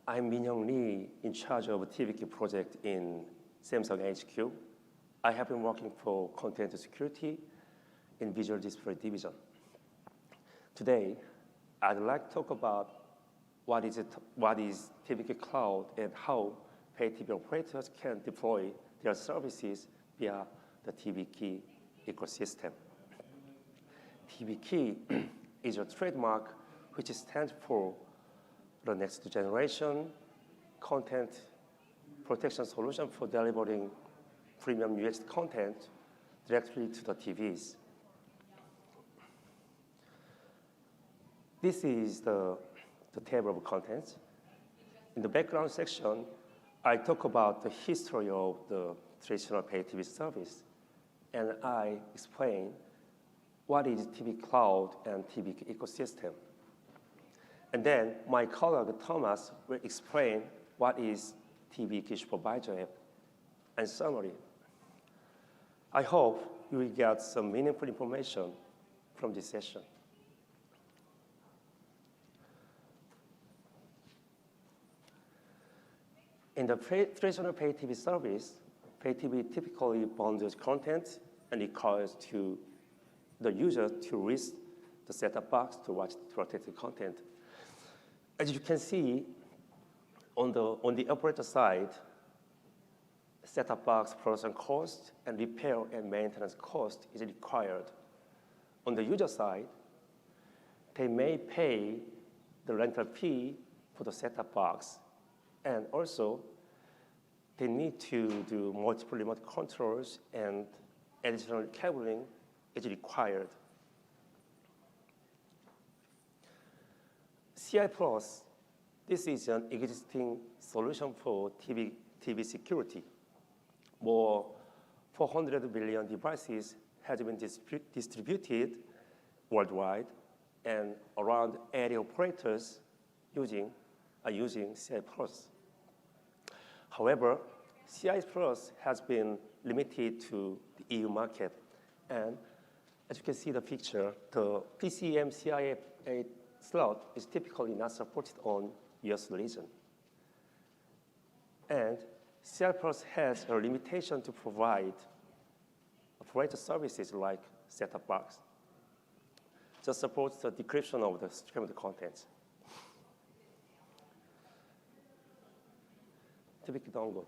I'm Minhyoung Lee, in charge of TVkey project in Samsung HQ. I have been working for content security in Visual Display division. Today, I'd like to talk about what is TVkey Cloud and how pay TV operators can deploy their services via the TVkey ecosystem. TVkey is a trademark which stands for the next generation content protection solution for delivering premium UX content directly to the TVs. This is the table of contents. In the background section, I talk about the history of the traditional pay TV service, and I explain what is TV Cloud and TV ecosystem. And then my colleague Thomas will explain what is TVKey Supervisor App and summary. I hope you will get some meaningful information from this session. In the traditional pay TV service, pay TV typically bundles content and requires the user to reach the set-top box to watch protected content. As you can see, on the operator side, set-top box production cost and repair and maintenance cost is required. On the user side, they may pay the rental fee for the set-top box, and also they need to do multiple remote controls and additional cabling is required. CI Plus, this is an existing solution for TV security. More 400 million devices have been distributed worldwide, and around 80 operators are using CI Plus. However, CI Plus has been limited to the EU market, and as you can see the picture, the PCM CIA slot is typically not supported on US region. And CI Plus has a limitation to provide operator services like set-top box. Just supports the decryption of the streamed contents. TVkey dongle.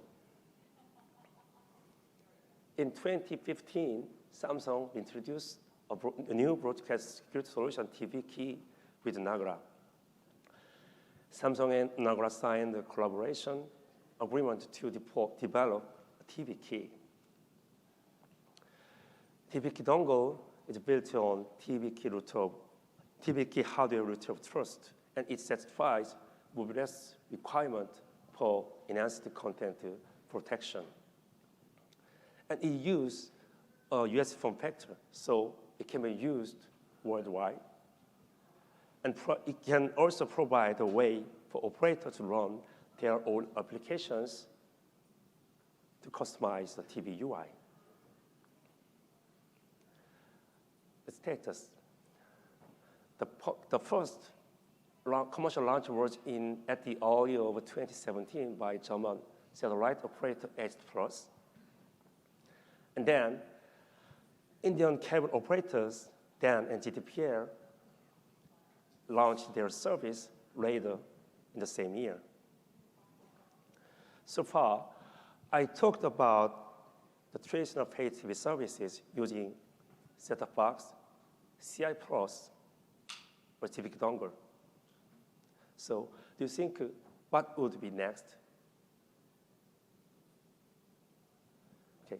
In 2015, Samsung introduced a new broadcast security solution, TVkey, with Nagra. Samsung and Nagra signed a collaboration agreement to develop a TVkey. TVkey dongle is built on TVkey hardware root of trust, and it satisfies mobility requirement for enhanced content protection. And it uses a US form factor, so it can be used worldwide. And it can also provide a way for operators to run their own applications to customize the TV UI. The status. The first commercial launch was at the early of 2017 by German satellite operator H+. And then Indian cable operators, DAN and GTPL, launched their service later in the same year. So far, I talked about the traditional pay TV services using set-top box, CI Plus, or TVkey dongle. So do you think what would be next? Okay.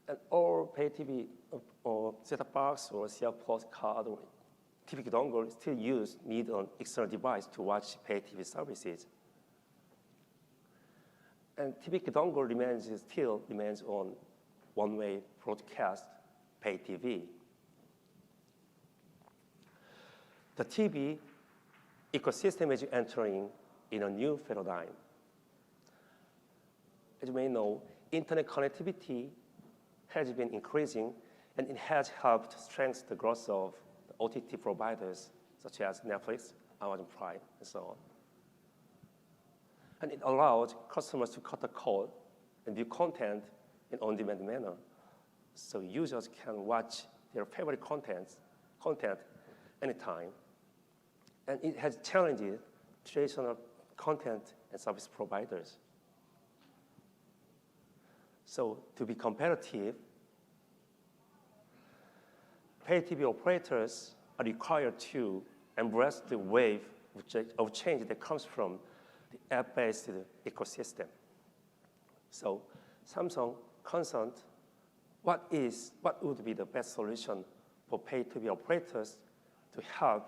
And all pay TV or set-top box or CI Plus card or TVkey dongle still need an external device to watch pay TV services. And TVkey dongle still remains on one-way broadcast pay TV. The TV ecosystem is entering in a new paradigm. As you may know, internet connectivity has been increasing, And it has helped strengthen the growth of the OTT providers such as Netflix, Amazon Prime, and so on. And it allowed customers to cut the code and view content in on-demand manner, so users can watch their favorite content anytime. And it has challenged traditional content and service providers. So to be competitive, pay TV operators are required to embrace the wave of change that comes from the app-based ecosystem. So Samsung concerned what would be the best solution for pay TV operators to help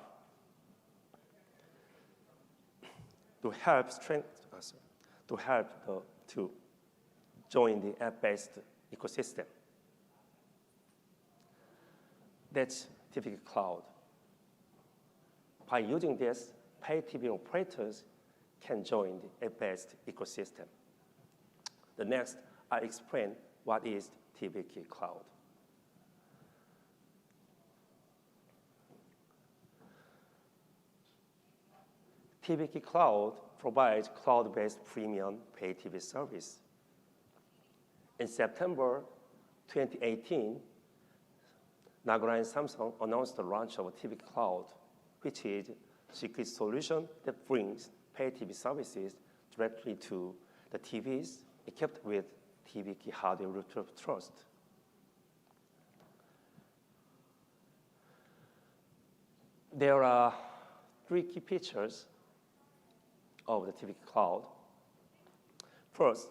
to join the app-based ecosystem. That's TVkey Cloud. By using this, pay TV operators can join the app-based ecosystem. The next, I'll explain what is TVkey Cloud. TVkey Cloud provides cloud-based premium pay TV service. In September 2018, Nagra and Samsung announced the launch of TVkey Cloud, which is a secret solution that brings pay TV services directly to the TVs equipped with TVkey hardware root of trust. There are 3 key features of the TVkey Cloud. First,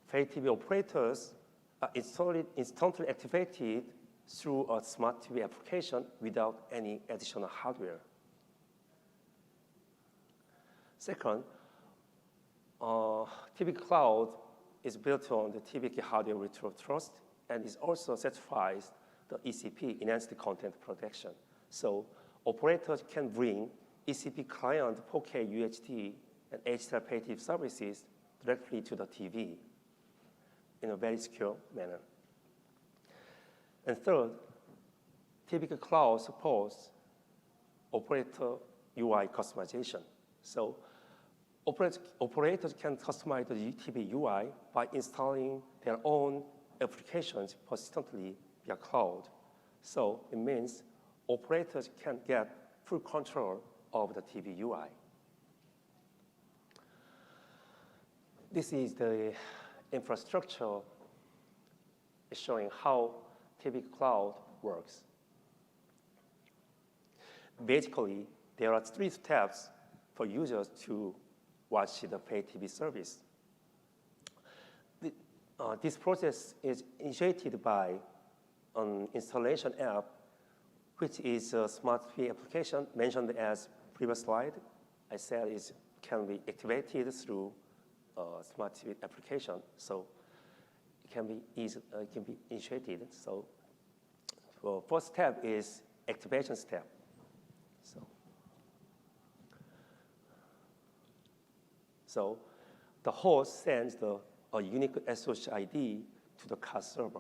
pay TV operators are instantly activated through a smart TV application without any additional hardware. Second, TVkey Cloud is built on the TVkey hardware root of trust and is also certifies the ECP, Enhanced Content Protection. So operators can bring ECP client 4K UHD and HDR pay TV services directly to the TV in a very secure manner. And third, TVkey Cloud supports operator UI customization. So operators can customize the TV UI by installing their own applications persistently via cloud. So it means operators can get full control of the TV UI. This is the infrastructure showing how TVkey Cloud works. Basically, there are 3 steps for users to watch the pay TV service. This process is initiated by an installation app, which is a smart TV application mentioned as previous slide. I said it can be activated through a smart TV application, so it can be initiated. So the first step is activation step. So the host sends a unique SSH ID to the CAS server.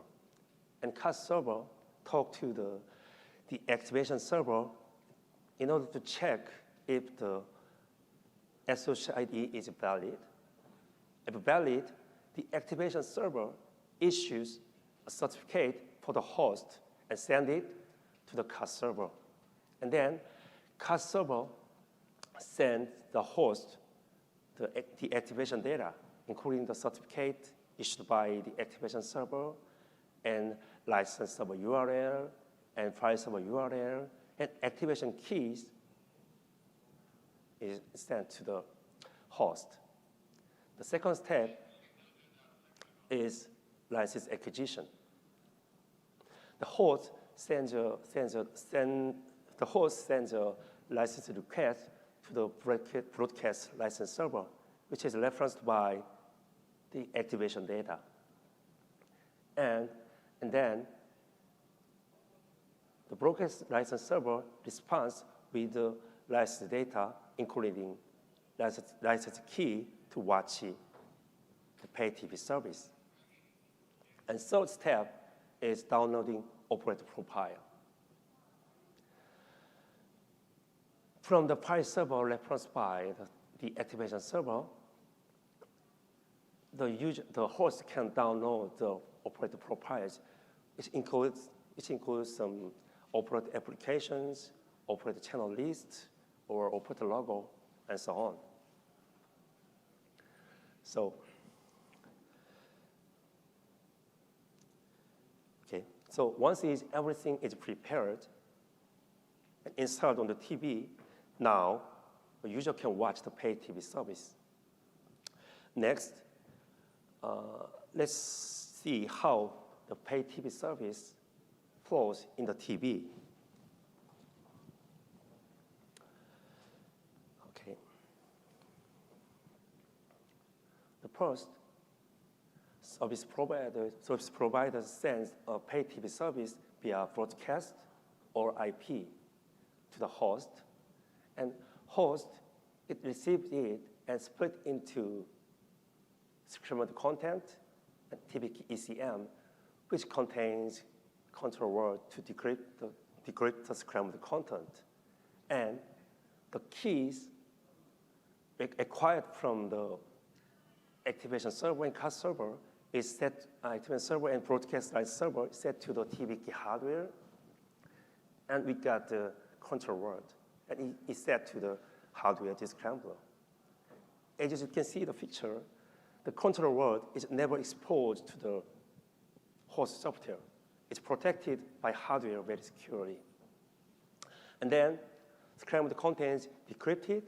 And CAS server talks to the activation server in order to check if the SSH ID is valid. If valid, the activation server issues a certificate for the host and sends it to the CAS server. And then CAS server sends the host the activation data, including the certificate issued by the activation server and license server URL and file server URL, and activation keys is sent to the host. The second step is license acquisition. The host sends a license request to the broadcast license server, which is referenced by the activation data. And then the broadcast license server responds with the license data, including license key to watch the pay TV service. And third step is downloading operator profile. From the file server referenced by the activation server, the host can download the operator profiles, which includes some operator applications, operator channel lists, or operator logo, and so on. So once everything is prepared and installed on the TV, now the user can watch the paid TV service. Next, let's see how the paid TV service flows in the TV. Okay. The first, service provider sends a paid TV service via broadcast or IP to the host, and host receives it and split into scrambled content and TVkey ECM, which contains control word to decrypt the scrambled content, and the keys acquired from the activation server and cast server is set, activation server and broadcast line server set to the TVkey hardware, and we got the control word, and it's set to the hardware descrambler. As you can see the picture, the control word is never exposed to the host software. It's protected by hardware very securely. And then scrambled content decrypted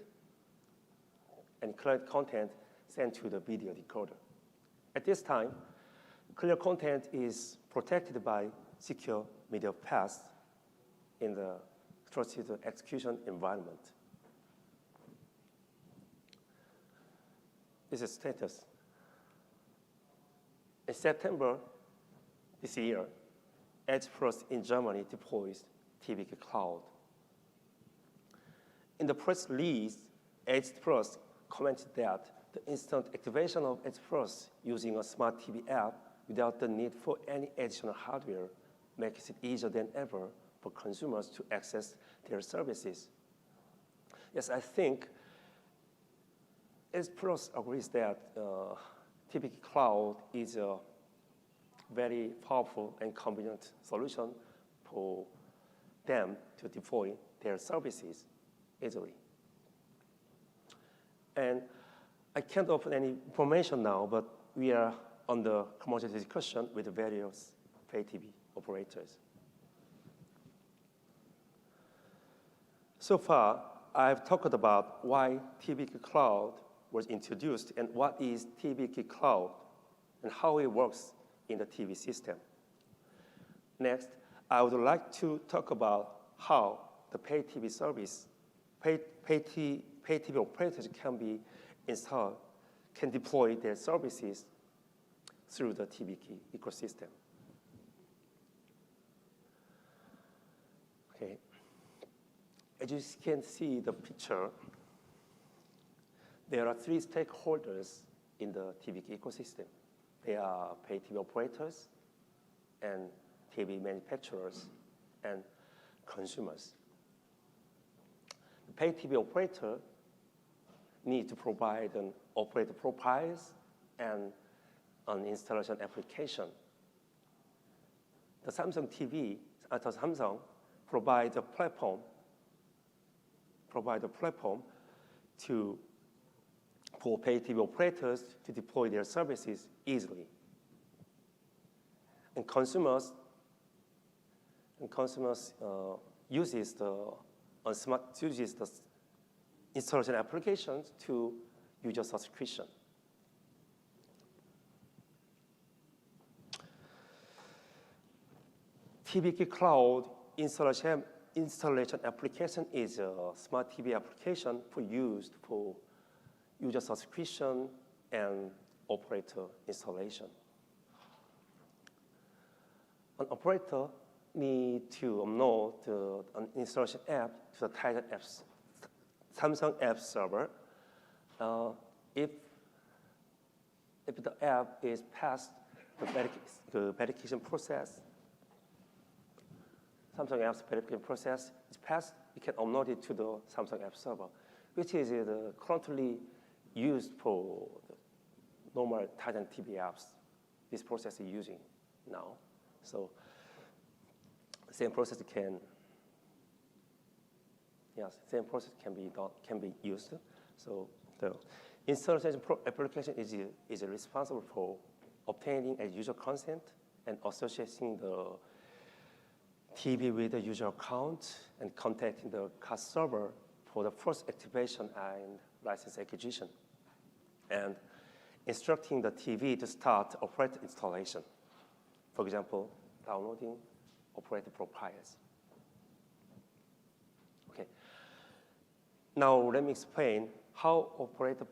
and cleared content sent to the video decoder. At this time, clear content is protected by secure media paths in the trusted execution environment. This is status. In September this year, Edge Plus in Germany deploys TVkey Cloud. In the press release, Edge Plus commented that the instant activation of Edge Plus using a smart TV app without the need for any additional hardware makes it easier than ever for consumers to access their services. Yes, I think Edge Plus agrees that TVkey Cloud is a very powerful and convenient solution for them to deploy their services easily. And I can't offer any information now, but we are under commercial discussion with various pay TV operators. So far, I've talked about why TVkey Cloud was introduced and what is TVkey Cloud and how it works in the TV system. Next, I would like to talk about how the pay TV service, pay TV operators can deploy their services through the TVkey ecosystem. Okay. As you can see the picture, there are three stakeholders in the TVkey ecosystem. They are pay TV operators, and TV manufacturers, and consumers. The pay TV operator need to provide an operator profiles and an installation application. The Samsung TV, Samsung provide a platform for pay TV operators to deploy their services easily. And consumers uses the installation applications to user subscription. TVkey Cloud installation application is a smart TV application used for user subscription and operator installation. An operator need to upload an installation app to the Titan apps, Samsung App Server. If the app is past the verification process, Samsung app's verification process is passed, you can upload it to the Samsung App Server, which is currently used for the normal Titan TV apps. This process is using now. So the same process can be done, can be used. So the installation application is responsible for obtaining a user consent and associating the TV with the user account and contacting the cast server for the first activation and license acquisition, and instructing the TV to start operator installation. For example, downloading operator profiles. Okay. Now let me explain how operator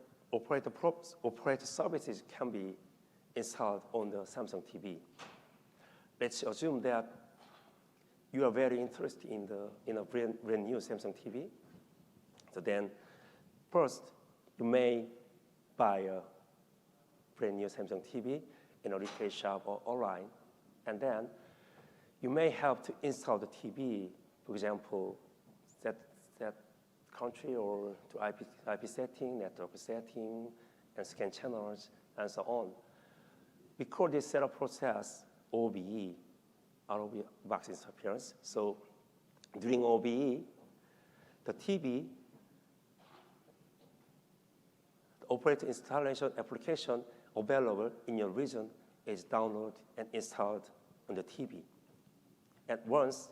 services can be installed on the Samsung TV. Let's assume that you are very interested in a brand new Samsung TV. So then, first, you may buy a brand new Samsung TV in a retail shop or online, and then you may have to install the TV, for example, set country or to IP setting, network setting, and scan channels, and so on. We call this setup process OBE, out of box interference. So during OBE, the TV, the operator installation application available in your region is downloaded and installed on the TV. And once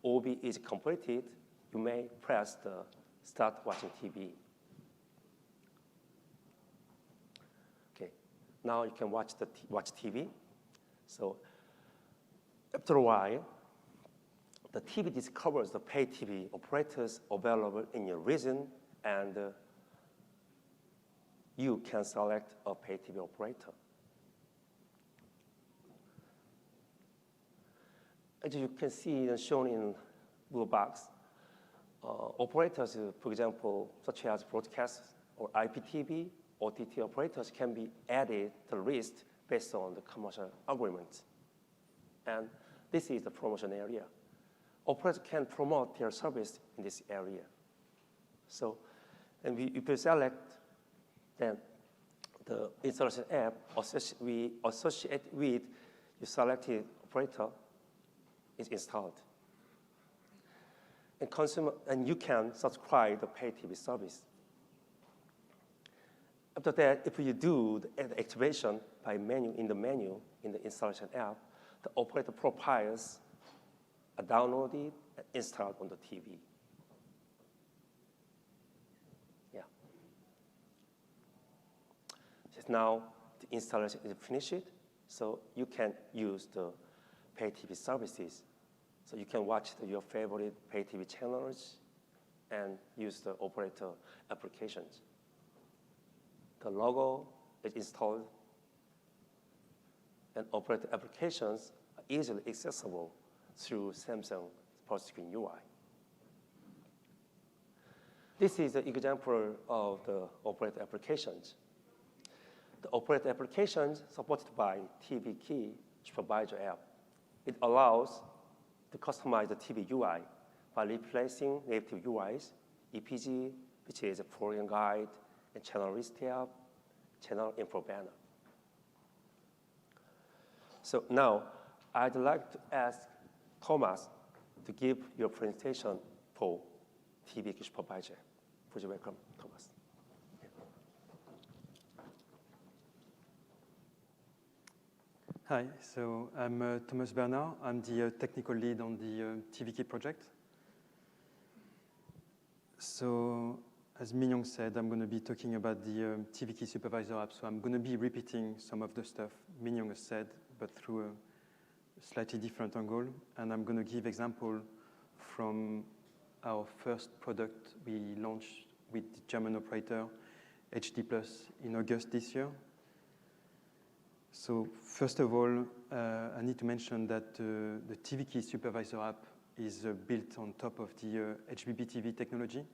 OBE is completed, you may press the Start Watching TV. Okay, now you can watch TV. So after a while, the TV discovers the pay TV operators available in your region, and you can select a pay TV operator. As you can see shown in blue box, operators, for example, such as broadcast or IPTV, OTT operators can be added to the list based on the commercial agreement. And this is the promotion area. Operators can promote their service in this area. So, and if you select, then the installation app we associate with your selected operator is installed. And you can subscribe the pay TV service. After that, if you do the activation by menu in the installation app, the operator profiles are downloaded and installed on the TV. Yeah. Just now, the installation is finished, so you can use the pay TV services. So you can watch your favorite pay TV channels and use the operator applications. The logo is installed, and operator applications are easily accessible through Samsung touchscreen UI. This is an example of the operator applications. The operator applications supported by TVkey Supervisor App. It allows to customize the TV UI by replacing native UIs, EPG, which is a program guide, and channel list tab, channel info banner. So now, I'd like to ask Thomas to give your presentation for TVkey Supervisor. Please welcome Thomas. Hi, so I'm Thomas Bernard. I'm the technical lead on the TVkey project. So, as Minhyoung said, I'm going to be talking about the TVkey Supervisor App. So I'm going to be repeating some of the stuff Minhyoung has said, but through a slightly different angle. And I'm going to give example from our first product we launched with the German operator HD Plus in August this year. So first of all, I need to mention that the TVkey Supervisor App is built on top of the HBB-TV technology.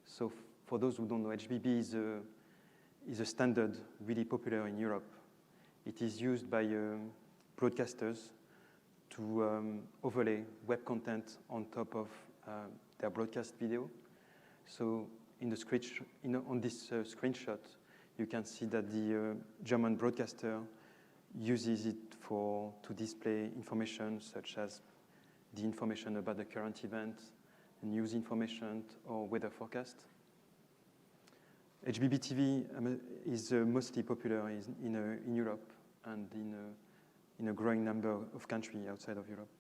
So for those who don't know, HBB is a standard really popular in Europe. It is used by broadcasters to overlay web content on top of their broadcast video. So in the on this screenshot, you can see that the German broadcaster uses it to display information such as the information about the current event, news information, or weather forecast. HBB TV is mostly popular in Europe and in a growing number of countries outside of Europe.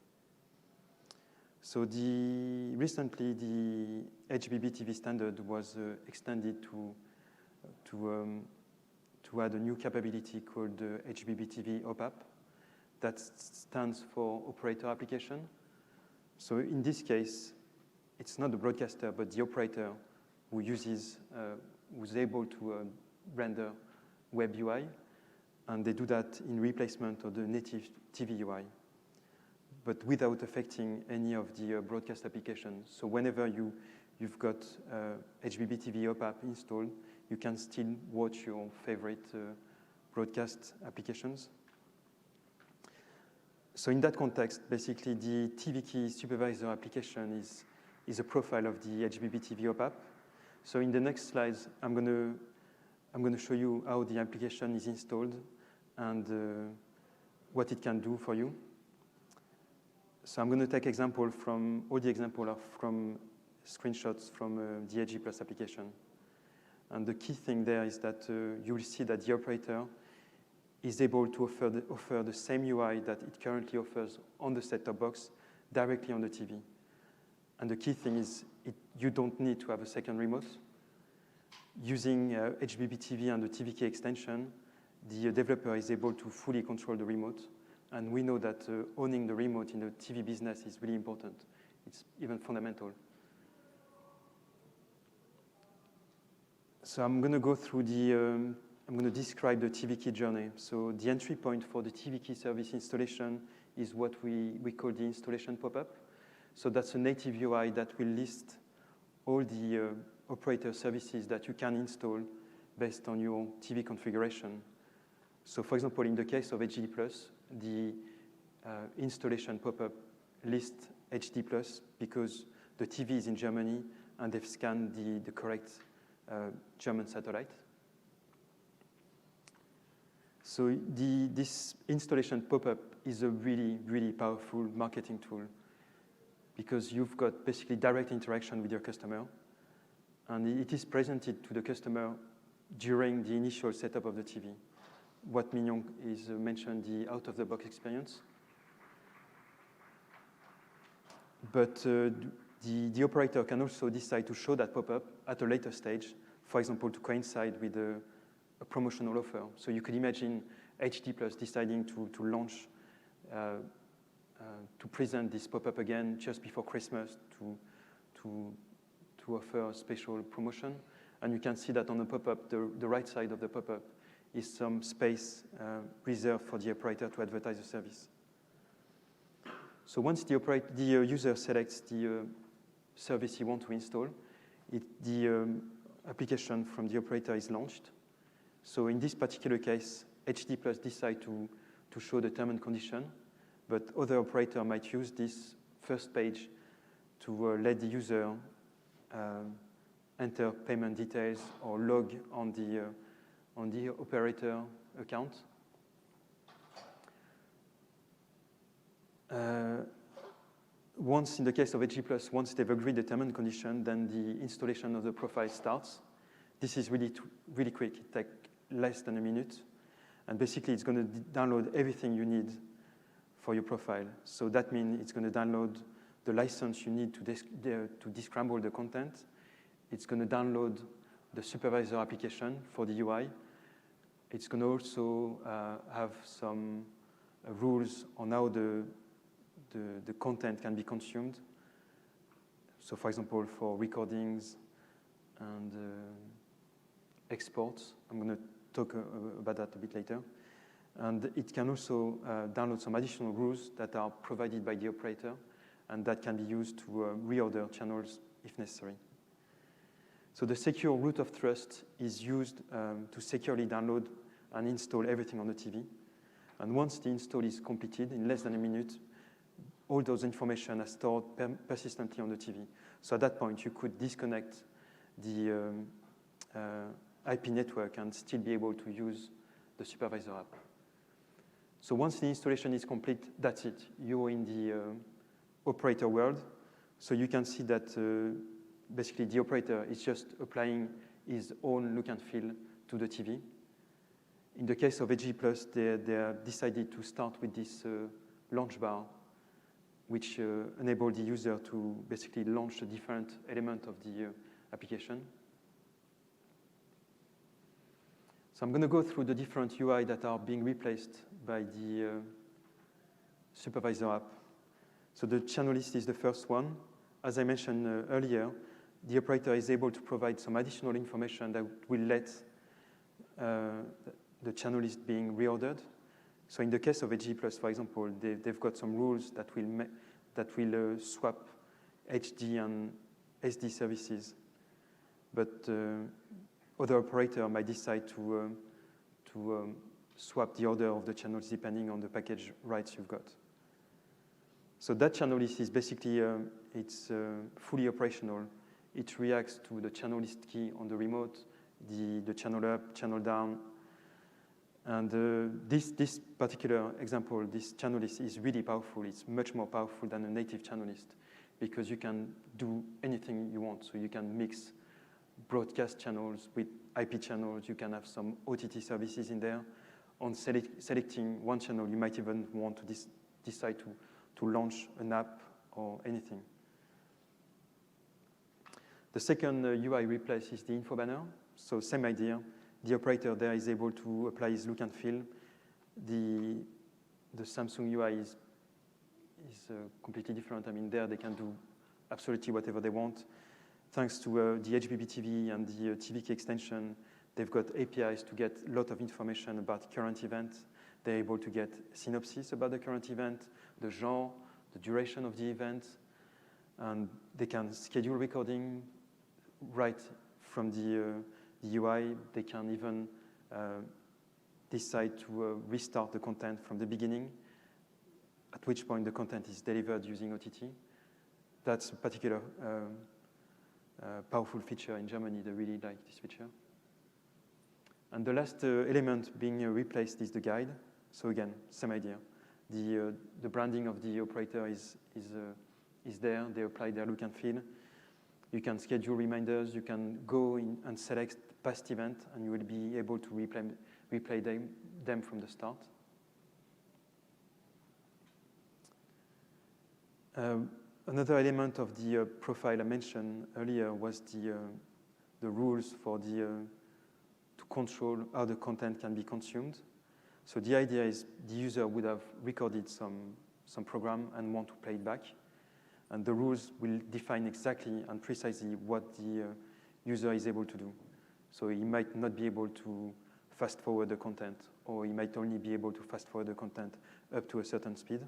So recently the HBB TV standard was extended to add a new capability called HBB TV Popup. That stands for Operator Application. So in this case, it's not the broadcaster, but the operator who's able to render web UI, and they do that in replacement of the native TV UI, but without affecting any of the broadcast applications. So whenever you've got HBB TV Popup installed, you can still watch your favorite broadcast applications. So in that context, basically the TVkey Supervisor application is a profile of the HBB TV Popup. So in the next slides, I'm going to show you how the application is installed and what it can do for you. So I'm going to take example from all the examples are from screenshots from the AG Plus application. And the key thing there is that you will see that the operator is able to offer the same UI that it currently offers on the set-top box directly on the TV. And the key thing is you don't need to have a second remote. Using HBB TV and the TVkey extension, the developer is able to fully control the remote. And we know that owning the remote in the TV business is really important. It's even fundamental. So I'm going to go through I'm going to describe the TVkey journey. So the entry point for the TVkey service installation is what we call the installation pop-up. So that's a native UI that will list all the operator services that you can install based on your TV configuration. So for example, in the case of HD+, the installation pop-up lists HD+, because the TV is in Germany and they've scanned the correct German satellite. So this installation pop-up is a really, really powerful marketing tool because you've got basically direct interaction with your customer, and it is presented to the customer during the initial setup of the TV. What Minhyoung is mentioned, the out-of-the-box experience. But the operator can also decide to show that pop-up at a later stage, for example, to coincide with a promotional offer. So you could imagine HD+ deciding to launch, to present this pop-up again just before Christmas to offer a special promotion. And you can see that on the pop-up, the right side of the pop-up is some space reserved for the operator to advertise the service. So once the user selects the service he wants to install, the application from the operator is launched. So in this particular case, HD+ decide to show the term and condition, but other operator might use this first page to let the user enter payment details or log on the operator account. Once, in the case of HD+, once they've agreed the term and condition, then the installation of the profile starts. This is really quick. It takes less than a minute. And basically, it's going to download everything you need for your profile. So that means it's going to download the license you need to descramble the content. It's going to download the supervisor application for the UI. It's going to also have some rules on how the content can be consumed. So for example, for recordings and exports, I'm going to talk about that a bit later. And it can also download some additional rules that are provided by the operator, and that can be used to reorder channels if necessary. So the secure root of trust is used to securely download and install everything on the TV. And once the install is completed, in less than a minute, all those information are stored persistently on the TV. So at that point, you could disconnect the IP network and still be able to use the supervisor app. So once the installation is complete, that's it. You're in the operator world. So you can see that basically the operator is just applying his own look and feel to the TV. In the case of HD+, they decided to start with this launch bar, which enabled the user to basically launch the different element of the application. So I'm going to go through the different UI that are being replaced by the supervisor app. So the channel list is the first one. As I mentioned earlier, the operator is able to provide some additional information that will let the channel list being reordered. So in the case of HD+, for example, they've got some rules that will swap HD and SD services. But other operator might decide to swap the order of the channels depending on the package rights you've got. So that channel list is basically it's fully operational. It reacts to the channel list key on the remote, the channel up, channel down. And this particular example, this channel list is really powerful. It's much more powerful than a native channel list because you can do anything you want. So you can mix broadcast channels with IP channels. You can have some OTT services in there. On selecting one channel, you might even want to decide to launch an app or anything. The second UI replace is the info banner. So same idea. The operator there is able to apply his look and feel. The Samsung UI is completely different. I mean, there they can do absolutely whatever they want. Thanks to the HbbTV and the TVkey extension, they've got APIs to get a lot of information about current events. They're able to get synopsis about the current event, the genre, the duration of the event, and they can schedule recording right from the UI. They can even decide to restart the content from the beginning, at which point the content is delivered using OTT. That's a particular powerful feature in Germany. They really like this feature. And the last element being replaced is the guide. So again, same idea. The branding of the operator is there. They apply their look and feel. You can schedule reminders. You can go in and select past event, and you will be able to replay them from the start. Another element of the profile I mentioned earlier was the rules for to control how the content can be consumed. So the idea is the user would have recorded some program and want to play it back. And the rules will define exactly and precisely what the user is able to do. So he might not be able to fast forward the content, or he might only be able to fast forward the content up to a certain speed.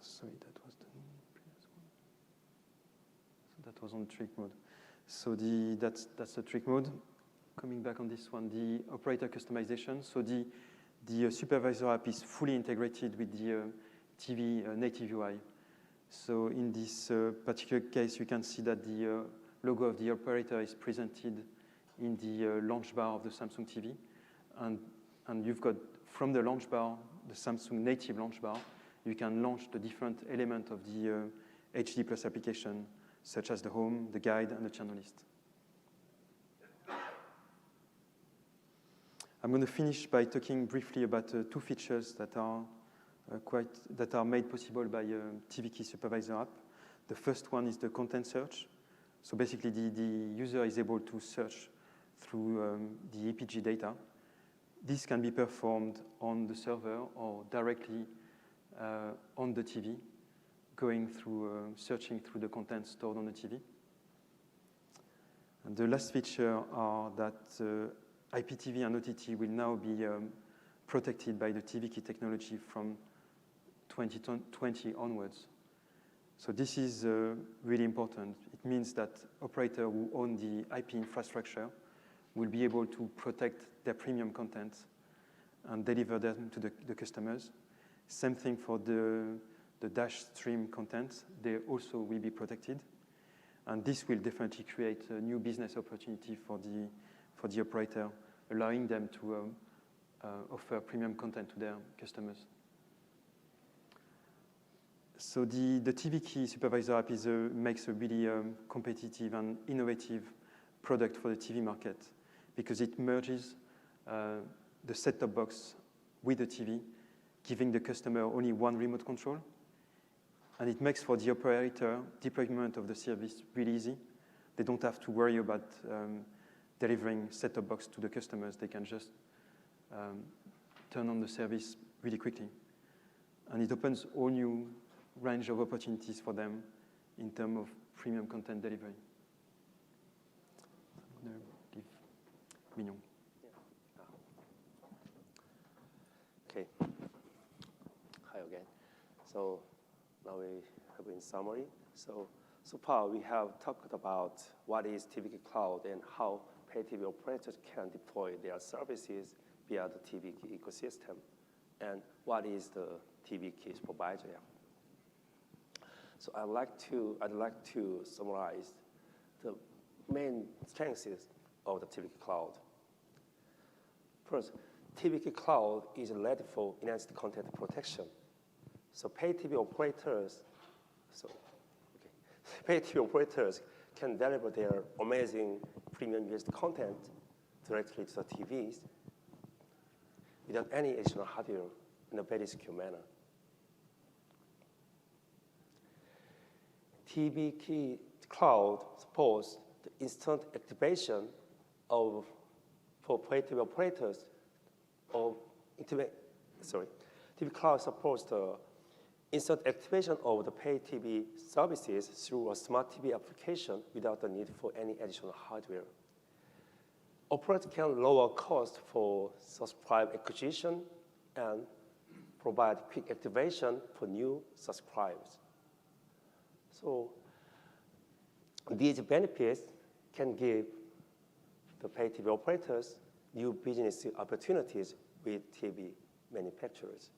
Sorry, that was the previous one. So that was on trick mode. So that's the trick mode. Coming back on this one, the operator customization. So the supervisor app is fully integrated with the TV native UI. So in this particular case, you can see that the logo of the operator is presented in the launch bar of the Samsung TV. And you've got, from the launch bar, the Samsung native launch bar, you can launch the different element of the HD+ application, such as the home, the guide, and the channel list. I'm going to finish by talking briefly about two features that are made possible by TVkey Supervisor App. The first one is the content search. So basically, the user is able to search through the EPG data. This can be performed on the server or directly on the TV, going through searching through the content stored on the TV. And the last feature are that IPTV and OTT will now be protected by the TVkey technology from 2020 onwards. So this is really important. It means that operators who own the IP infrastructure will be able to protect their premium content and deliver them to the customers. Same thing for the dash stream content. They also will be protected. And this will definitely create a new business opportunity for the operator, allowing them to offer premium content to their customers. So the TVkey Supervisor App makes a really competitive and innovative product for the TV market because it merges the set-top box with the TV, giving the customer only one remote control. And it makes for the operator deployment of the service really easy. They don't have to worry about delivering set-top box to the customers. They can just turn on the service really quickly. And it opens all new range of opportunities for them in terms of premium content delivery. I'm going to leave Minhyoung. Okay. Hi again. So now we have in summary. So far we have talked about what is TVkey Cloud and how pay TV operators can deploy their services via the TVkey ecosystem, and what is the TVkey Supervisor App. So I'd like to summarize the main strengths of the TVkey Cloud. First, TVkey Cloud is ready for enhanced content protection. So pay TV operators can deliver their amazing premium used content directly to the TVs without any additional hardware in a very secure manner. TVkey Cloud supports the instant activation for pay TV operators TV Cloud supports the instant activation of the pay TV services through a smart TV application without the need for any additional hardware. Operators can lower cost for subscriber acquisition and provide quick activation for new subscribers. So these benefits can give the pay TV operators new business opportunities with TV manufacturers.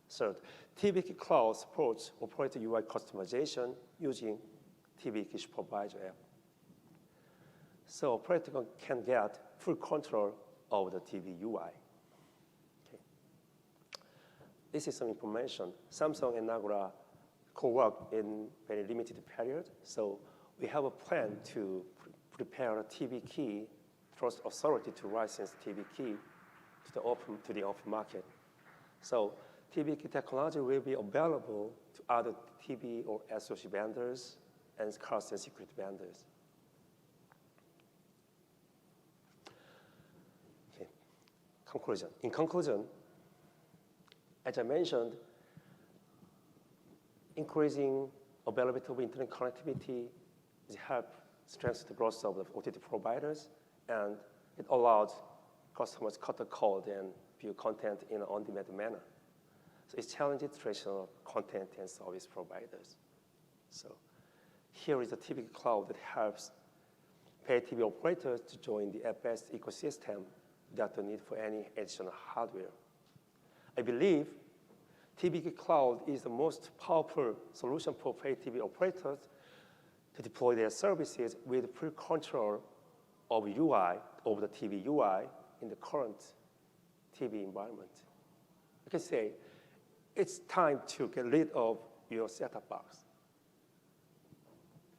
Third, TVkey Cloud supports operator UI customization using TVkey Supervisor App. So operator can get full control of the TV UI. Okay. This is some information. Samsung and Nagura co-work in very limited period. So we have a plan to prepare a TVkey Trust Authority to license TVkey to the open market. So TVkey technology will be available to other TV or SoC vendors and cost and security vendors. Okay. Conclusion. In conclusion, as I mentioned, increasing availability of internet connectivity has helped strengthen the growth of the OTT providers, and it allowed customers to cut the code and view content in an on-demand manner. So it's challenging traditional content and service providers. So here is the TVkey Cloud that helps pay TV operators to join the app-based ecosystem without the need for any additional hardware. I believe TVkey Cloud is the most powerful solution for pay TV operators to deploy their services with full control of UI, of the TV UI in the current TV environment. I can say it's time to get rid of your set-top box.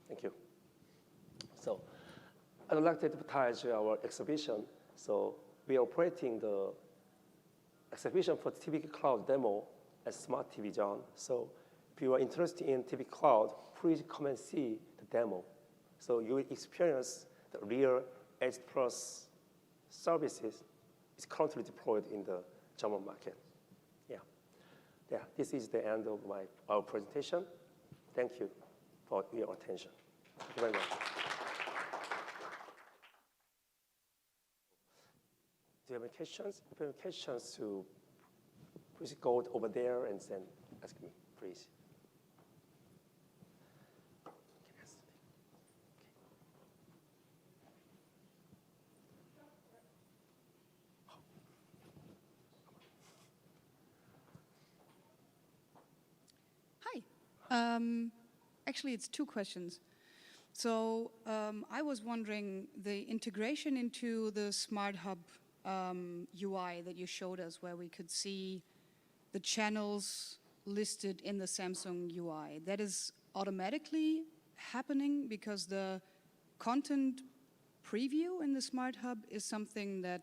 Thank you. So I'd like to advertise our exhibition. So we are operating the exhibition for TVkey Cloud demo at Smart TV Zone. So if you are interested in TV Cloud, please come and see the demo. So you will experience the real Edge Plus services is currently deployed in the German market. Yeah, this is the end of our presentation. Thank you for your attention. Thank you very much. Do you have any questions? If you have questions, please go over there and then ask me, please. Actually, it's two questions. So I was wondering, the integration into the Smart Hub UI that you showed us, where we could see the channels listed in the Samsung UI, that is automatically happening because the content preview in the Smart Hub is something that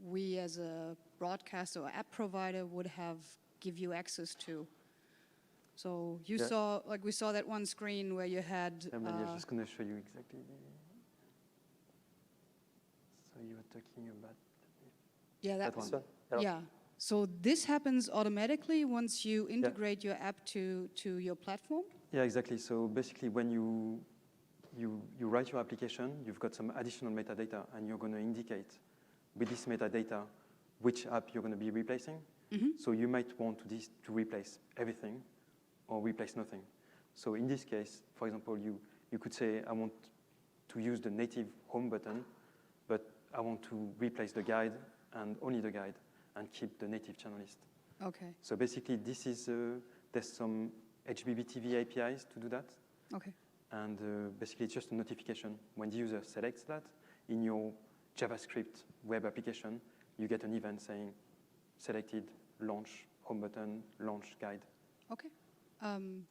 we as a broadcaster or app provider would have give you access to. So you saw, like we saw that one screen where you had... I'm just going to show you exactly. So you were talking about... Yeah, that One. one. Yeah. So this happens automatically once you integrate your app to your platform? Yeah, exactly. So basically when you write your application, you've got some additional metadata, and you're going to indicate with this metadata which app you're going to be replacing. So you might want to replace everything or replace nothing. So in this case, for example, you could say, I want to use the native home button, but I want to replace the guide and only the guide and keep the native channel list. Okay. So basically, this is there's some HBB TV APIs to do that. Okay. And basically, it's just a notification. When the user selects that in your JavaScript web application, you get an event saying, selected, launch, home button, launch guide. Okay.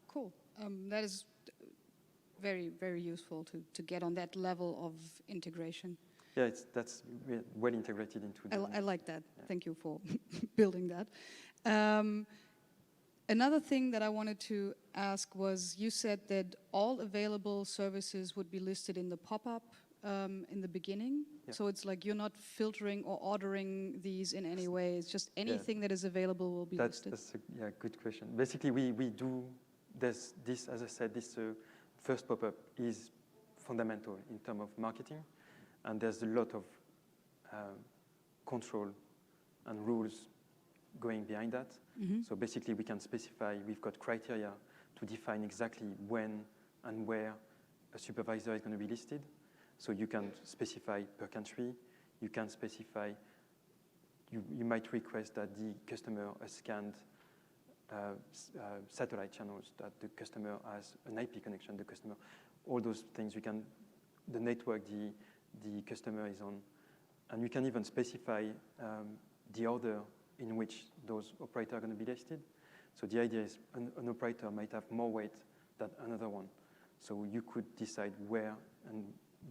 Cool. That is very, very useful to get on that level of integration. Yeah, that's well integrated into the... I like that. Yeah. Thank you for building that. Another thing that I wanted to ask was, you said that all available services would be listed in the pop-up in the beginning. Yeah. So it's like you're not filtering or ordering these in any way. It's just anything that is available will be listed. That's a good question. Basically, we do, there's this, as I said, this first pop-up is fundamental in terms of marketing. And there's a lot of control and rules going behind that. So basically, we can specify, we've got criteria to define exactly when and where a supervisor is going to be listed. So you can specify per country. You can specify, you might request that the customer has scanned satellite channels, that the customer has an IP connection, the customer, all those things. You can, the network, the customer is on. And you can even specify the order in which those operators are going to be listed. So the idea is an operator might have more weight than another one. So you could decide where and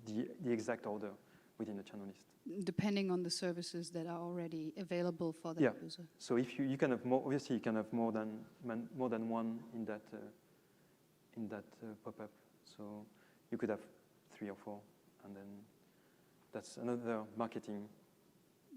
the exact order within the channel list. Depending on the services that are already available for the user. So if you can have more, obviously you can have more than one in that pop-up. So you could have 3 or 4, and then that's another marketing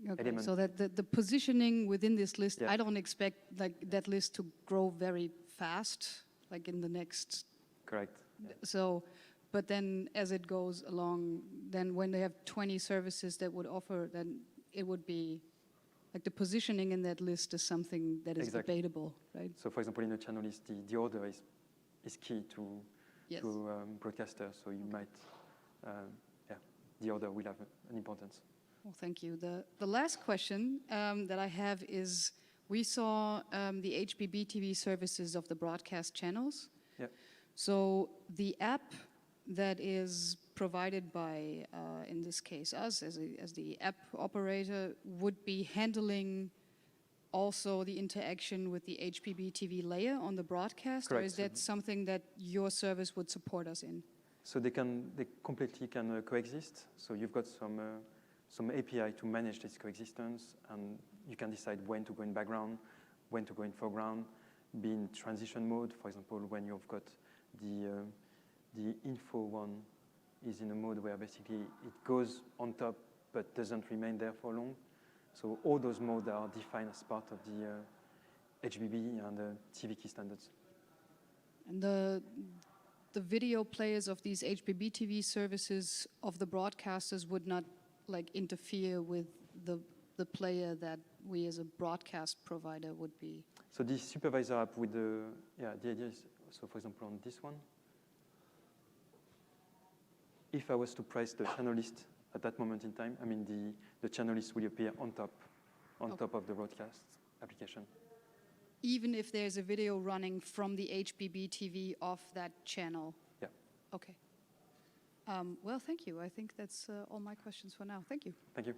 element. So that the positioning within this list, I don't expect like that list to grow very fast, like in the next. Correct. So, but then as it goes along, then when they have 20 services that would offer, then it would be like the positioning in that list is something that is debatable, right? So for example, in a channel list, the order is key to broadcaster. So you might, the order will have an importance. Well, thank you. The last question that I have is, we saw the HBB TV services of the broadcast channels. Yeah. So the app that is provided by, in this case, us as the app operator, would be handling also the interaction with the HBB TV layer on the broadcast? Correct. Or is that something that your service would support us in? So they completely can coexist. So you've got some API to manage this coexistence, and you can decide when to go in background, when to go in foreground, be in transition mode. For example, when you've got the info one is in a mode where basically it goes on top but doesn't remain there for long. So all those modes are defined as part of the HBB and the TVkey standards. And the video players of these HBB TV services of the broadcasters would not like interfere with the player that we as a broadcast provider would be? So the supervisor app with the idea is, so for example on this one, if I was to press the channel list at that moment in time, I mean the channel list will appear on top of the broadcast application. even if there's a video running from the HBB TV off that channel? Yeah. Okay. Well, thank you. I think that's all my questions for now. Thank you. Thank you.